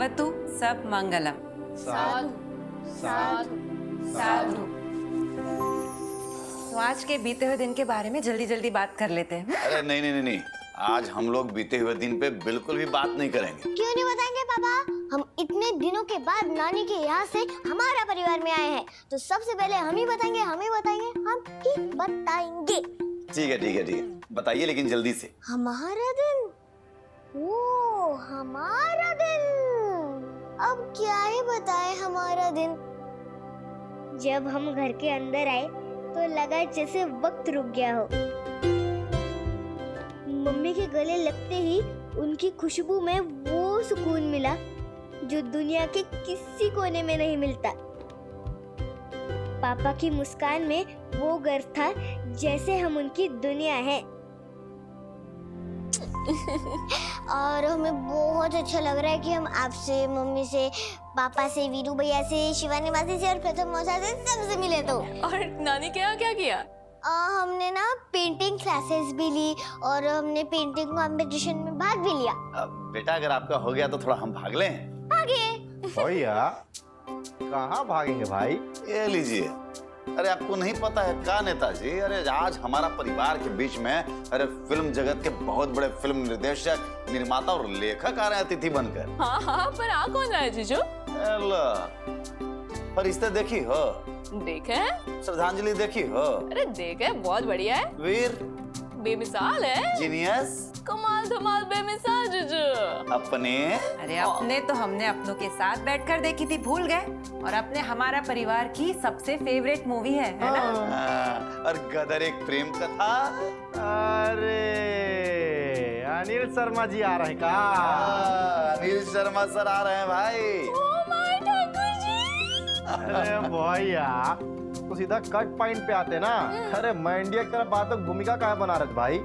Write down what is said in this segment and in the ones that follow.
भवतु सब मंगलम। साधु साधु साधु। तो आज के बीते हुए दिन के बारे में जल्दी जल्दी बात कर लेते हैं। अरे नहीं नहीं नहीं नहीं, आज हम लोग बीते हुए दिन पे बिल्कुल भी बात नहीं करेंगे। क्यों नहीं बताएंगे पापा? हम इतने दिनों के बाद नानी के यहाँ से हमारा परिवार में आए हैं, तो सबसे पहले हम ही बताएंगे, हम ही बताएंगे, हम ही बताएंगे। ठीक है ठीक है ठीक है, बताइए लेकिन जल्दी से। हमारा दिन? ओ हमारा दिन, अब क्या ही बताएं हमारा दिन। जब हम घर के अंदर आए तो लगा जैसे वक्त रुक गया हो। मम्मी के गले लगते ही उनकी खुशबू में वो सुकून मिला जो दुनिया के किसी कोने में नहीं मिलता। पापा की मुस्कान में वो गर्व था जैसे हम उनकी दुनिया है। और हमें बहुत अच्छा लग रहा है कि हम आपसे, मम्मी से, पापा से, वीरू भैया से, शिवानी मासी से और प्रथम मौसा से सबसे मिले। तो और नानी के यहाँ क्या किया? हमने ना पेंटिंग क्लासेस भी ली और हमने पेंटिंग कंपटीशन में भाग भी लिया। बेटा अगर आपका हो गया तो थोड़ा हम भाग लें। भागे भैया कहाँ भागेंगे भाई? ये लीजिए। अरे आपको नहीं पता है क्या नेताजी, अरे आज हमारा परिवार के बीच में अरे फिल्म जगत के बहुत बड़े फिल्म निर्देशक, निर्माता और लेखक आ रहे हैं अतिथि बनकर। हाँ, पर आ कौन रहा है जीजू? फरिश्ते देखी हो? देखे? श्रद्धांजलि देखी हो? अरे देखे, बहुत बढ़िया है। वीर बेमिसाल है। जीनियस कमाल धमाल बेमिसाल जीजू। अपने अरे अपने तो हमने अपनों के साथ बैठकर देखी थी, भूल गए? और अपने हमारा परिवार की सबसे फेवरेट मूवी है ना? और गदर एक प्रेम कथा। अरे अनिल शर्मा जी आ रहे हैं का? अनिल शर्मा सर आ रहे हैं भाई। Oh my Thakur ji. अरे भैया तो सीधा कट पॉइंट पे आते ना। अरे मैं इंडिया की तरफ बात तो भूमिका क्या बना रहे थे भाई?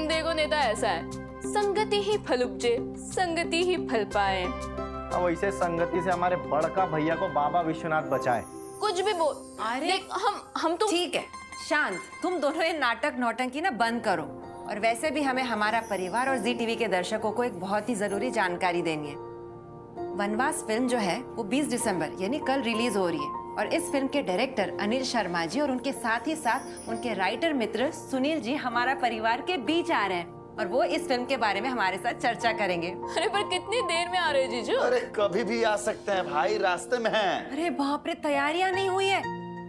देखो नेता, ऐसा है, संगति ही फल उपजे, संगति ही फल पाए। अब वैसे संगति से हमारे बड़का भैया को बाबा विश्वनाथ बचाए। कुछ भी बोल। अरे देख, हम तो ठीक है, शांत। तुम दोनों ये नाटक नौटंकी ना बंद करो। और वैसे भी हमें हमारा परिवार और जी टीवी के दर्शकों को एक बहुत ही जरूरी जानकारी देनी है। वनवास फिल्म जो है वो 20 दिसंबर यानी कल रिलीज हो रही है और इस फिल्म के डायरेक्टर अनिल शर्मा जी और उनके साथ ही साथ उनके राइटर मित्र सुनील जी हमारा परिवार के बीच आ रहे हैं और वो इस फिल्म के बारे में हमारे साथ चर्चा करेंगे। अरे पर कितनी देर में आ रहे हैं जीजू? अरे कभी भी आ सकते हैं भाई, रास्ते में हैं। अरे बाप रे, तैयारियां नहीं हुई है।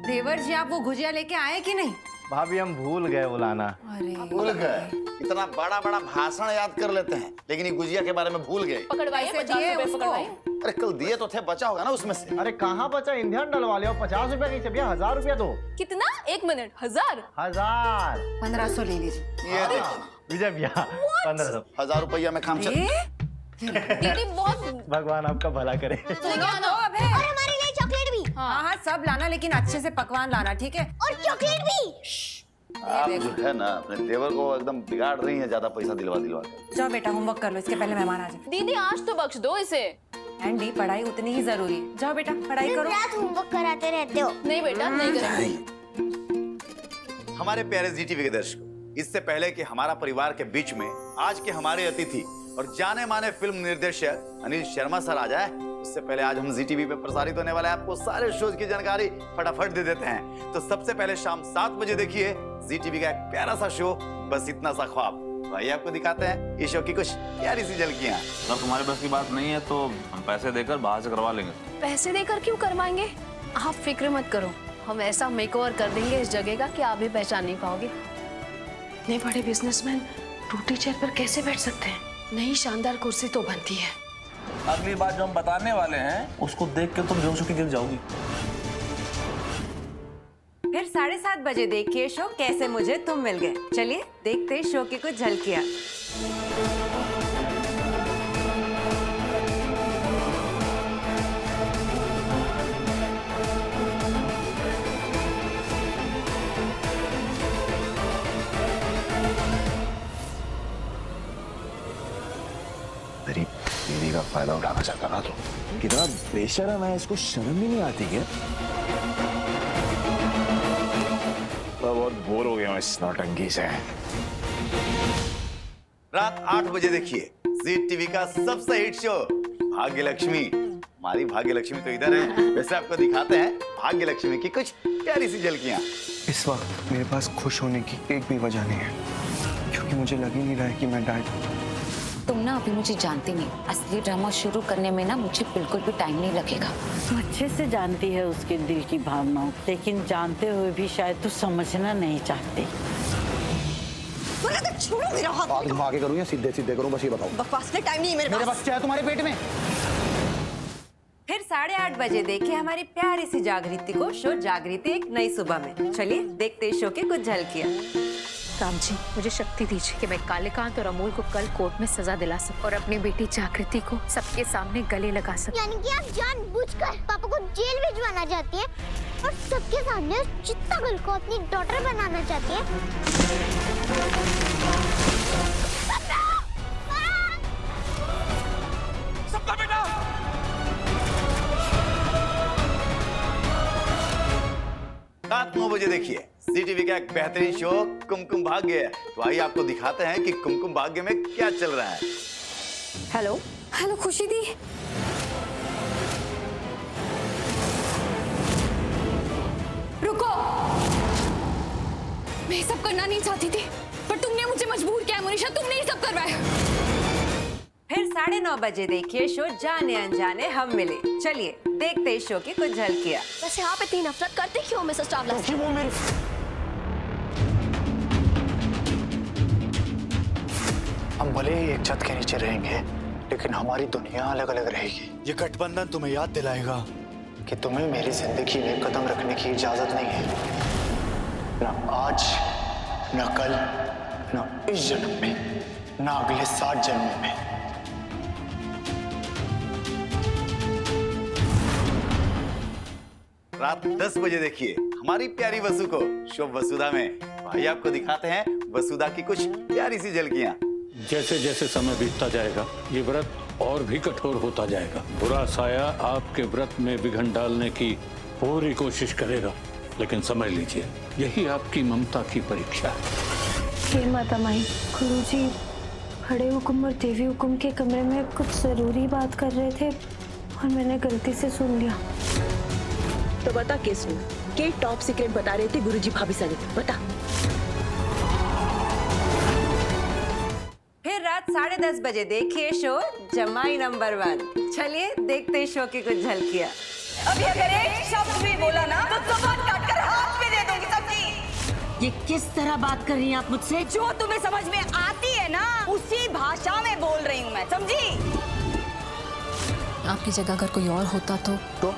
देवर जी आप वो गुजिया लेके आए कि नहीं? भाभी हम भूल गए बुलाना। अरे भूल गए? इतना बड़ा बड़ा भाषण याद कर लेते हैं लेकिन ये गुजिया के बारे में भूल गए। पकड़वाइए, पैसे 50 दिए रुपए उसको? पकड़वाइए। अरे कल दिए तो थे, बचा होगा ना उसमें से। अरे कहाँ बचा? ईंधन डलवा लिया। 50 रुपया कैसे भैया? 1000 रुपया दो। कितना? 1 मिनट, 1000? 1000 1500 ले लीजिए। ये देखिए, विजय भैया 1500। 1000 रुपया में काम चल। दीदी बहुत। भगवान आपका भला करे। सुनो ना। अब है। और हमारे लिए चॉकलेट भी। हाँ हाँ सब लाना, लेकिन अच्छे से पकवान लाना, ठीक है? और चॉकलेट भी। आप जो है ना अपने देवर को एकदम बिगाड़ रही हैं, ज्यादा पैसा दिलवा कर। जाओ बेटा होमवर्क कर लो, इसके पहले मेहमान आ जाए। दीदी आज तो बख्श दो इसे। एंडी पढ़ाई उतनी ही जरूरी है। जाओ बेटा पढ़ाई करो। रात होमवर्क कराते रहते हो। नहीं बेटा, नहीं करेंगे। हमारे प्यारे जी टीवी के दर्शकों, इससे पहले कि हमारा परिवार के बीच में आज के हमारे अतिथि और जाने माने फिल्म निर्देशक अनिल शर्मा सर आ जाए, उससे पहले आज हम जी टीवी पे प्रसारित होने वाले आपको सारे शोज की जानकारी फटाफट दे देते हैं। तो सबसे पहले शाम 7 बजे देखिए जी टीवी का एक प्यारा सा शो, बस इतना सा ख्वाब। भाई आपको दिखाते हैं इस शो की कुछ प्यारी सी झलकियां। अगर तुम्हारे बस की बात नहीं है तो हम पैसे देकर बाहर से करवा लेंगे। पैसे देकर क्यों करवाएंगे? आप फिक्र मत करो, हम ऐसा मेकओवर कर देंगे इस जगह का कि आप भी पहचान नहीं पाओगे। इतने बड़े बिजनेसमैन टूटी चेयर पर कैसे बैठ सकते हैं? नई शानदार कुर्सी तो बनती है। अगली बात जो हम बताने वाले हैं उसको देख के तुम बेहोश होकर गिर जाओगी। फिर 7:30 बजे देखिए शो कैसे मुझे तुम मिल गए। चलिए देखते हैं शो की कुछ झलकियां। तेरी दीदी का फायदा उठाना चाहता ना तो कितना बेशर्म है, इसको शर्म भी नहीं आती क्या? मैं बहुत बोर हो गया हूँ इस नौटंकी से। रात 8 बजे देखिए जी टीवी का सबसे हिट शो भाग्य लक्ष्मी। हमारी भाग्य लक्ष्मी तो इधर है। वैसे आपको दिखाते हैं भाग्य लक्ष्मी की कुछ प्यारी सी झलकियां। इस वक्त मेरे पास खुश होने की एक भी वजह नहीं है, क्योंकि मुझे लग ही नहीं रहा है कि मैं डैड। तुम ना अभी मुझे जानती नहीं, असली ड्रामा शुरू करने में ना मुझे बिल्कुल भी टाइम नहीं लगेगा। तू अच्छे से जानती है उसके दिल की भावनाओं, लेकिन जानते हुए भी शायद तू समझना नहीं चाहती। तो छोड़ो मेरा हाथ। आगे करूँ या सीधे सीधे करूँ, बस ये बताओ। बकवास में टाइम नहीं है मेरे पास। बच्चा है तुम्हारे पेट में। फिर 8:30 बजे देखिए हमारी प्यारी सी जागृति को शो जागृति एक नई सुबह में। चलिए देखते शो के कुछ झलकियां। राम जी, मुझे शक्ति दीजिए कि मैं कालीकांत और अमूल को कल कोर्ट में सजा दिला सकूं और अपनी बेटी जागृति को सबके सामने गले लगा सकूं। यानी कि आप जानबूझकर पापा को जेल भिजवाना चाहती है और सबके सामने चित्ता गर्ल को अपनी डॉटर बनाना चाहती है। रात 9 बजे देखिए जी टीवी का एक बेहतरीन शो कुमकुम भाग्य है। तो आइए आपको दिखाते हैं कि कुमकुम भाग्य में क्या चल रहा है। हेलो हेलो खुशी दी, रुको। मैं ये सब करना नहीं चाहती थी, पर तुमने मुझे मजबूर किया मोनिशा, तुमने ये सब करवाया। फिर 9:30 बजे देखिए शो जाने अनजाने हम मिले। चलिए देखते इस शो की कुछ झलकियां। वैसे आप इतनी नफरत करते क्यों मिस्टर चावला से? वो मेरे हम भले ही एक छत के नीचे रहेंगे, लेकिन हमारी दुनिया अलग अलग रहेगी। ये गठबंधन तुम्हें याद दिलाएगा कि तुम्हें मेरी जिंदगी में कदम रखने की इजाजत नहीं है, ना आज, ना कल, ना इस जन्म में, ना अगले 7 जन्मों में। रात 10 बजे देखिए हमारी प्यारी वसु को शो वसुधा में। भाई आपको दिखाते हैं वसुधा की कुछ प्यारी सी झलकियां। जैसे जैसे समय बीतता जाएगा ये व्रत और भी कठोर होता जाएगा। बुरा साया आपके व्रत में विघ्न डालने की पूरी कोशिश करेगा, लेकिन समझ लीजिए यही आपकी ममता की परीक्षा है। हे माता माई, गुरुजी बड़े हुकुम और देवी हुकुम के कमरे में कुछ जरूरी बात कर रहे थे और मैंने गलती से सुन लिया। तो बता केसू, के टॉप सीक्रेट बता रहे थे गुरुजी भाभी से, बता। फिर रात 10:30 बजे देखिए शो जमाई नंबर 1। चलिए देखते शो की कुछ झलकियां। अभी अगर एक शब्द भी बोला ना तो जबान काटकर हाथ में दे दूंगी समझी। ये किस तरह बात कर रही हैं आप मुझसे? जो तुम्हें समझ में आती है ना उसी भाषा में बोल रही हूँ मैं, समझी? आपकी जगह अगर कोई और होता तो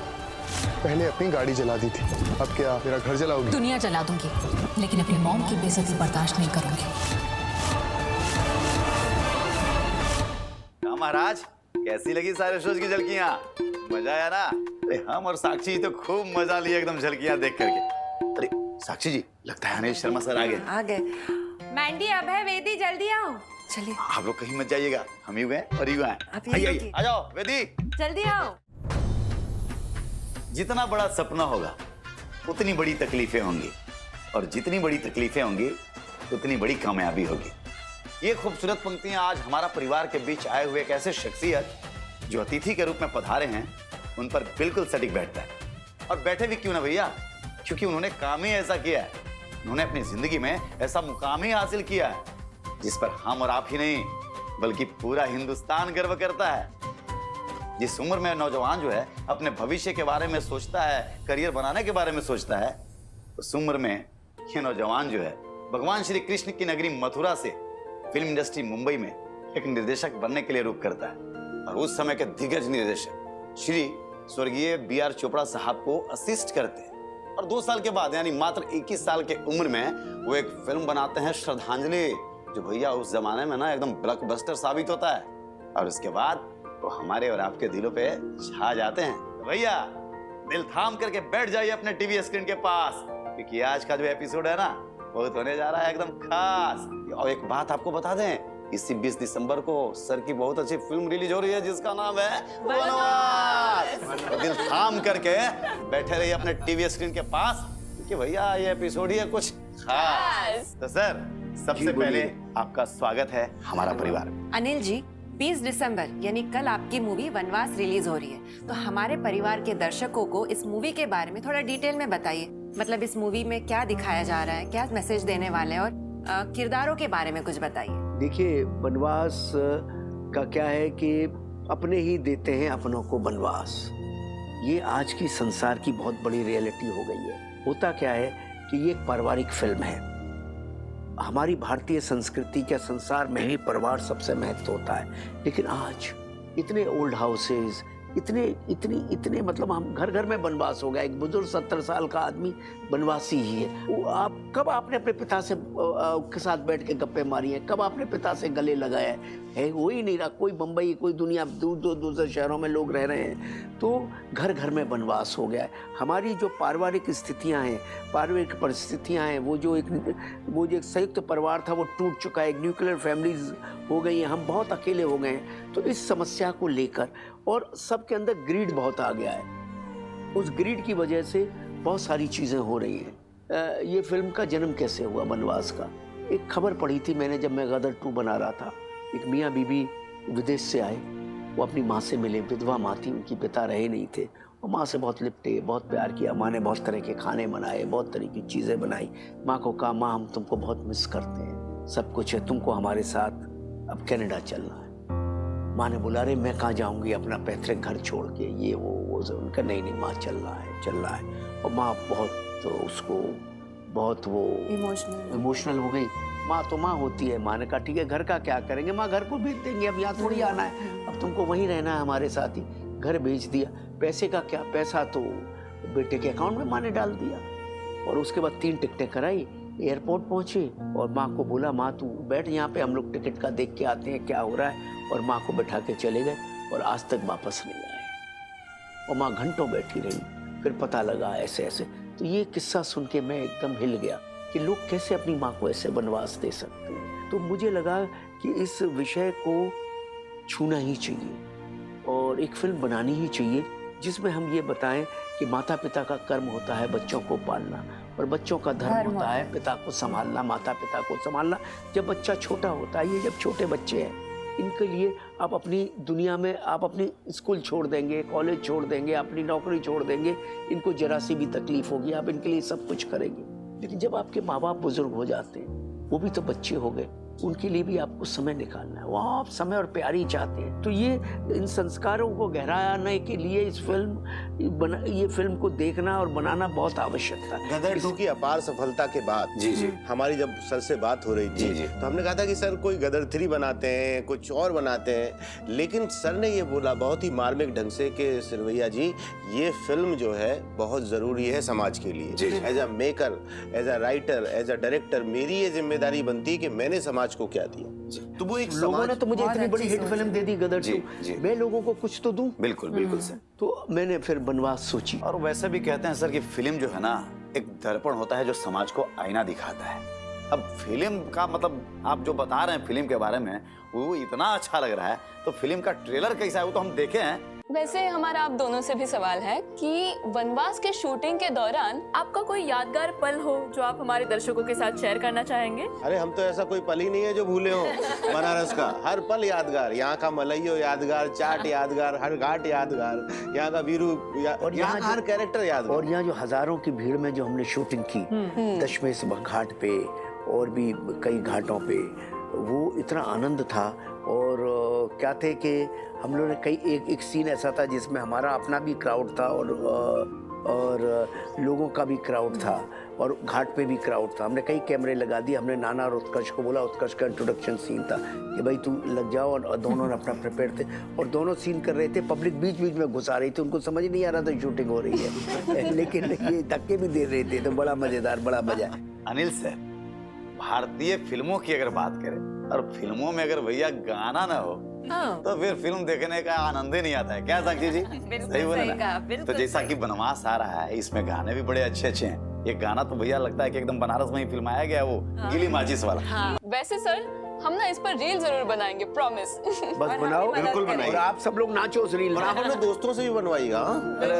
पहले अपनी गाड़ी जला दी थी, अब क्या मेरा घर जलाओगी? दुनिया जला दूंगी, लेकिन अपनी मॉम की बेइज्जती बर्दाश्त नहीं करूंगी। महाराज कैसी लगी सारे शोज की झलकियां? मजा आया ना? अरे हम और साक्षी जी तो खूब मजा लिए एकदम झलकियां देख करके। अरे साक्षी जी, लगता है अनिल शर्मा सर आ गए। मैंडी, अभय, वेदी जल्दी आओ। चलिए आप लोग कहीं मत जाइएगा, हम ही हैं और यू हैं। आप यहीं आइए, रुकिए। आ जाओ वेदी। जल्दी आओ। जितना बड़ा सपना होगा उतनी बड़ी तकलीफें होंगी, और जितनी बड़ी तकलीफें होंगी उतनी बड़ी कामयाबी होगी। ये खूबसूरत पंक्तियां आज हमारा परिवार के बीच आए हुए एक ऐसे शख्सियत जो अतिथि के रूप में पधारे हैं उन पर बिल्कुल सटीक बैठता है। और बैठे भी क्यों ना भैया, क्योंकि उन्होंने काम ही ऐसा किया है। उन्होंने अपनी जिंदगी में ऐसा मुकाम ही हासिल किया है जिस पर हम और आप ही नहीं बल्कि पूरा हिंदुस्तान गर्व करता है। जिस उम्र में नौजवान जो है अपने भविष्य के बारे में सोचता है, करियर बनाने के बारे में सोचता है, उस उम्र में ये नौजवान जो है भगवान श्री कृष्ण की नगरी मथुरा से फिल्म इंडस्ट्री मुंबई में एक निर्देशक बनने के लिए रुख करता है। और उस समय के दिग्गज निर्देशक श्री स्वर्गीय B.R. चोपड़ा साहब को असिस्ट करते हैं। और 2 साल के बाद यानी मात्र 21 साल के उम्र में वो एक फिल्म बनाते हैं श्रद्धांजलि, जो भैया उस जमाने में ना एकदम ब्लॉकबस्टर साबित होता है। और उसके बाद वो हमारे और आपके दिलों पे छा जाते हैं। तो भैया दिल थाम करके बैठ जाइए अपने टीवी स्क्रीन के पास, क्योंकि आज का जो एपिसोड है ना बहुत होने जा रहा है एकदम खास। और एक बात आपको बता दें, इसी 20 दिसंबर को सर की बहुत अच्छी फिल्म रिलीज हो रही है जिसका नाम है वनवास। तो दिल थाम करके बैठे रहिए अपने टीवी स्क्रीन के पास, क्योंकि भैया ये एपिसोड ही है कुछ खास। तो सर सबसे पहले आपका स्वागत है हमारा परिवार में। अनिल जी, 20 दिसंबर यानी कल आपकी मूवी वनवास रिलीज हो रही है, तो हमारे परिवार के दर्शकों को इस मूवी के बारे में थोड़ा डिटेल में बताइए। मतलब इस मूवी में क्या दिखाया जा रहा है, क्या मैसेज देने वाले हैं, और किरदारों के बारे में कुछ बताइए। देखिए, वनवास का क्या है कि अपने ही देते हैं अपनों को वनवास। ये आज की संसार की बहुत बड़ी रियलिटी हो गई है। होता क्या है कि ये एक पारिवारिक फिल्म है। हमारी भारतीय संस्कृति के संसार में ही परिवार सबसे महत्व होता है, लेकिन आज इतने ओल्ड हाउसेस, इतने मतलब हम घर घर में वनवास हो गया। एक बुजुर्ग 70 साल का आदमी वनवासी ही है। वो आप कब आपने अपने पिता से के साथ बैठ के गप्पे मारी हैं? कब आपने पिता से गले लगाया है? हो ही नहीं रहा। कोई बम्बई, कोई दुनिया दूसरे शहरों में लोग रह रहे हैं, तो घर घर में वनवास हो गया है। हमारी जो पारिवारिक स्थितियां हैं, पारिवारिक परिस्थितियां हैं, वो जो एक संयुक्त परिवार था वो टूट चुका है। एक न्यूक्लियर फैमिलीज हो गई हैं, हम बहुत अकेले हो गए हैं। तो इस समस्या को लेकर, और सबके अंदर ग्रीड बहुत आ गया है, उस ग्रीड की वजह से बहुत सारी चीज़ें हो रही हैं। ये फिल्म का जन्म कैसे हुआ वनवास का? एक खबर पढ़ी थी मैंने जब मैं गदर 2 बना रहा था। एक मियाँ बीबी विदेश से आए, वो अपनी माँ से मिले, विधवा माँ थी, उनकी पिता रहे नहीं थे। वो माँ से बहुत लिपटे, बहुत प्यार किया। माँ ने बहुत तरह के खाने बनाए, बहुत तरह की चीज़ें बनाई। माँ को कहा, माँ हम तुमको बहुत मिस करते हैं, सब कुछ है, तुमको हमारे साथ अब कनाडा चलना है। माँ ने बोला, अरे मैं कहाँ जाऊँगी अपना पैतृक घर छोड़ के, ये वो उनका नहीं माँ चल रहा है। और माँ बहुत वो इमोशनल हो गई। माँ तो माँ होती है। माँ ने कहा, ठीक है, घर का क्या करेंगे? माँ घर को भेज देंगे, अब यहाँ थोड़ी आना है, अब तुमको वहीं रहना है हमारे साथ ही। घर भेज दिया। पैसे का क्या? पैसा तो बेटे के अकाउंट में माँ ने डाल दिया। और उसके बाद 3 टिकटें कराई, एयरपोर्ट पहुंचे और माँ को बोला, माँ तू बैठ यहाँ पे, हम लोग टिकट का देख के आते हैं क्या हो रहा है। और माँ को बैठा के चले गए और आज तक वापस नहीं आए। और माँ घंटों बैठी रही। फिर पता लगा ऐसे ऐसे। तो ये किस्सा सुन के मैं एकदम हिल गया कि लोग कैसे अपनी माँ को ऐसे वनवास दे सकते हैं। तो मुझे लगा कि इस विषय को छूना ही चाहिए और एक फिल्म बनानी ही चाहिए जिसमें हम ये बताएं कि माता पिता का कर्म होता है बच्चों को पालना, और बच्चों का धर्म होता है पिता को संभालना, माता पिता को संभालना। जब बच्चा छोटा होता है, ये जब छोटे बच्चे हैं, इनके लिए आप अपनी दुनिया में, आप अपनी स्कूल छोड़ देंगे, कॉलेज छोड़ देंगे, अपनी नौकरी छोड़ देंगे, इनको जरा सी भी तकलीफ होगी, आप इनके लिए सब कुछ करेंगे। लेकिन जब आपके माँ बाप बुजुर्ग हो जाते हैं, वो भी तो बच्चे हो गए, उनके लिए भी आपको समय निकालना है। वहाँ आप समय और प्यार ही चाहते हैं। तो ये इन संस्कारों को गहराने के लिए ये फिल्म को देखना और बनाना बहुत आवश्यक था। गदर 2 की अपार सफलता के बाद जी हमारी जब सर से बात हो रही थी तो हमने कहा था कि सर कोई गदर 3 बनाते हैं, कुछ और बनाते हैं। लेकिन सर ने ये बोला बहुत ही मार्मिक ढंग से कि सिरवैया जी, ये फिल्म जो है बहुत जरूरी है समाज के लिए। As a maker, as a writer, as a director, मेरी ये जिम्मेदारी बनती है कि मैंने समाज को क्या दिया। तो वो एक लोगों ने तो मुझे इतनी बड़ी हिट फिल्म दे दी गदर 2, मैं लोगों को कुछ तो दूं। बिल्कुल सर। तो मैंने फिर वनवास सोची। और वैसे भी कहते हैं सर कि फिल्म जो है ना, एक दर्पण होता है जो समाज को आईना दिखाता है। अब फिल्म का मतलब आप जो बता रहे हैं फिल्म के बारे में, वो इतना अच्छा लग रहा है, तो फिल्म का ट्रेलर कैसा है वो तो हम देखे हैं। वैसे हमारा आप दोनों से भी सवाल है कि वनवास के शूटिंग के दौरान आपका कोई यादगार पल हो जो आप हमारे दर्शकों के साथ शेयर करना चाहेंगे? अरे हम तो ऐसा कोई पल ही नहीं है जो भूले हो। बनारस का हर पल यादगार, यहाँ का मलइयो यादगार, चाट यादगार, हर घाट यादगार, यहाँ का वीरू और यहाँ का हर कैरेक्टर यादगार। और यहाँ जो हजारों की भीड़ में जो हमने शूटिंग की दशमेश घाट पे और भी कई घाटों पे, वो इतना आनंद था। और क्या थे कि हम लोगों ने एक सीन ऐसा था जिसमें हमारा अपना भी क्राउड था और लोगों का भी क्राउड था और घाट पे भी क्राउड था। हमने कई कैमरे लगा दिए। हमने नाना और उत्कर्ष को बोला, उत्कर्ष का इंट्रोडक्शन सीन था कि भाई तू लग जाओ, और दोनों ने अपना प्रिपेयर थे और दोनों सीन कर रहे थे। पब्लिक बीच बीच में घुसा रही थी, उनको समझ नहीं आ रहा था शूटिंग हो रही है लेकिन ये धक्के भी दे रहे थे, तो बड़ा मजेदार, बड़ा मजा। अनिल सर, भारतीय फिल्मों की अगर बात करें और फिल्मों में अगर भैया गाना ना हो तो फिर फिल्म देखने का आनंद ही नहीं आता है। क्या साक्षी जी? सही बोले ना? तो जैसा कि वनवास आ रहा है, इसमें गाने भी बड़े अच्छे अच्छे हैं। ये गाना तो भैया लगता है कि एकदम बनारस में ही फिल्माया गया, वो गीली माचिस वाला। वैसे सर, हम ना इस पर रील जरूर बनाएंगे, प्रॉमिस। बस बनाओ, बिल्कुल बनाइए। और आप सब लोग नाचो उस रील और में। आप अपने दोस्तों से भी बनवाइएगा। हाँ? अरे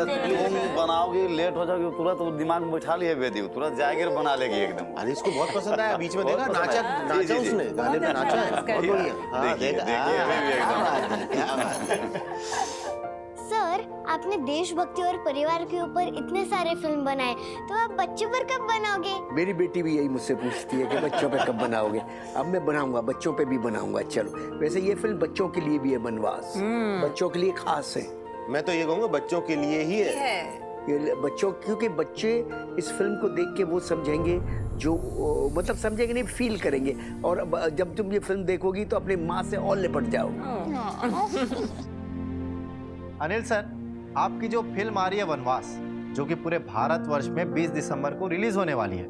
तुम बनाओगे, लेट हो जाओगे, तुरंत वो दिमाग में बैठा लिए बेदी, तुरंत जाएगी और बना लेगी एकदम। अरे इसको बहुत पसंद आया, बीच में देखा बहुत पसंद नाचा आया। नाचा जी, जी, उसने, गाने में नाचा है। बहुत बहुत बढ़िया। हाँ, देखिए, देखा। देखिए, हाँ, अभी भी क्या एकदम। बात है, क्या बात है। सर, आपने देशभक्ति और परिवार के ऊपर इतने सारे फिल्म बनाए, तो आप बच्चों पर कब बनाओगे? मेरी बेटी भी यही मुझसे पूछती है कि बच्चों पे कब बनाओगे। अब मैं बनाऊंगा, बच्चों पे भी बनाऊंगा। चलो, वैसे ये फिल्म बच्चों के लिए भी है, बनवास बच्चों के लिए खास है। मैं तो ये कहूँगा बच्चों के लिए ही है। ये बच्चों, क्योंकि बच्चे इस फिल्म को देख के वो समझेंगे, जो मतलब समझेंगे नहीं, फील करेंगे। और जब तुम ये फिल्म देखोगी तो अपनी माँ से और लिपट जाओगी। अनिल सर, आपकी जो फिल्म आ रही है वनवास, जो कि पूरे भारतवर्ष में 20 दिसंबर को रिलीज होने वाली है,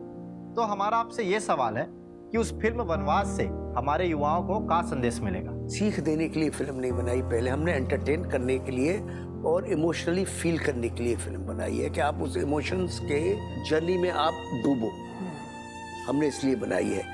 तो हमारा आपसे ये सवाल है कि उस फिल्म वनवास से हमारे युवाओं को क्या संदेश मिलेगा? सीख देने के लिए फिल्म नहीं बनाई, पहले हमने एंटरटेन करने के लिए और इमोशनली फील करने के लिए फिल्म बनाई है कि आप उस इमोशंस के जर्नी में आप डूबो। हमने इसलिए बनाई है।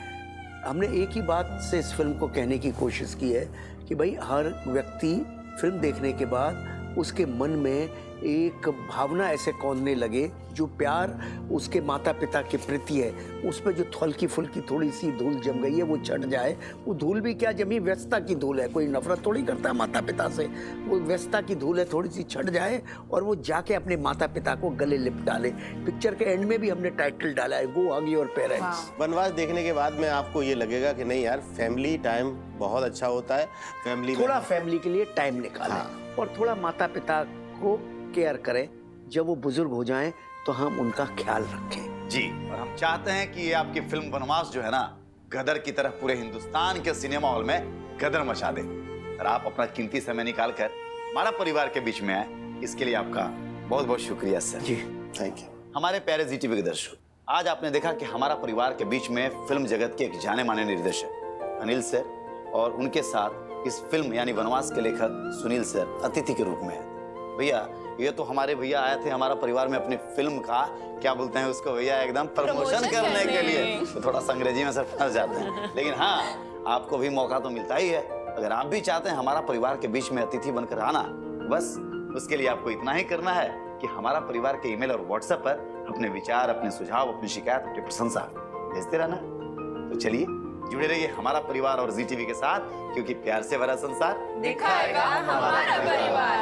हमने एक ही बात से इस फिल्म को कहने की कोशिश की है कि भाई हर व्यक्ति फिल्म देखने के बाद उसके मन में एक भावना ऐसे कौंधने लगे, जो प्यार उसके माता पिता के प्रति है, उसमें जो हल्की फुल्की थोड़ी सी धूल जम गई है वो छट जाए। वो धूल भी क्या जमी, व्यस्तता की धूल है। कोई नफरत थोड़ी करता है माता पिता से, वो व्यस्तता की धूल है, थोड़ी सी छट जाए और वो जाके अपने माता पिता को गले लिप डाले। पिक्चर के एंड में भी हमने टाइटल डाला है, गो हग योर पेरेंट्स। वनवास देखने के बाद में आपको ये लगेगा कि नहीं यार, फैमिली टाइम बहुत अच्छा होता है। फैमिली थोड़ा फैमिली के लिए टाइम निकालें और थोड़ा माता पिता को केयर करें। जब वो बुजुर्ग हो जाएं तो हम उनका ख्याल रखें। जी, और हम चाहते हैं कि ये आपकी फिल्म वनवास जो है ना, गदर की तरह पूरे हिंदुस्तान के सिनेमा हॉल में गदर मचा दे। और आप अपना कीमती समय निकालकर हमारा परिवार के बीच में आए, इसके लिए आपका बहुत बहुत शुक्रिया सर। Ji, thank you. हमारे प्यारे ZTV के दर्शक, आज आपने देखा कि हमारा परिवार के बीच में फिल्म जगत के एक जाने माने निर्देशक अनिल सर और उनके साथ इस फिल्म यानी वनवास के लेखक सुनील सर अतिथि के रूप में है। भैया, ये तो हमारे भैया आए थे हमारा परिवार में अपनी फिल्म का, क्या बोलते हैं उसको भैया, एकदम प्रमोशन करने के लिए। तो थोड़ा सा अंग्रेजी में सर फंस जाते हैं, लेकिन हाँ, आपको भी मौका तो मिलता ही है। अगर आप भी चाहते हैं हमारा परिवार के बीच में अतिथि बनकर आना, बस उसके लिए आपको इतना ही करना है कि हमारा परिवार के ईमेल और व्हाट्सएप पर अपने विचार, अपने सुझाव, अपनी शिकायत, अपनी प्रशंसा भेजते रहना। तो चलिए, जुड़े रहिए हमारा परिवार और ZTV के साथ, क्योंकि प्यार से भरा संसार दिखाएगा हमारा परिवार।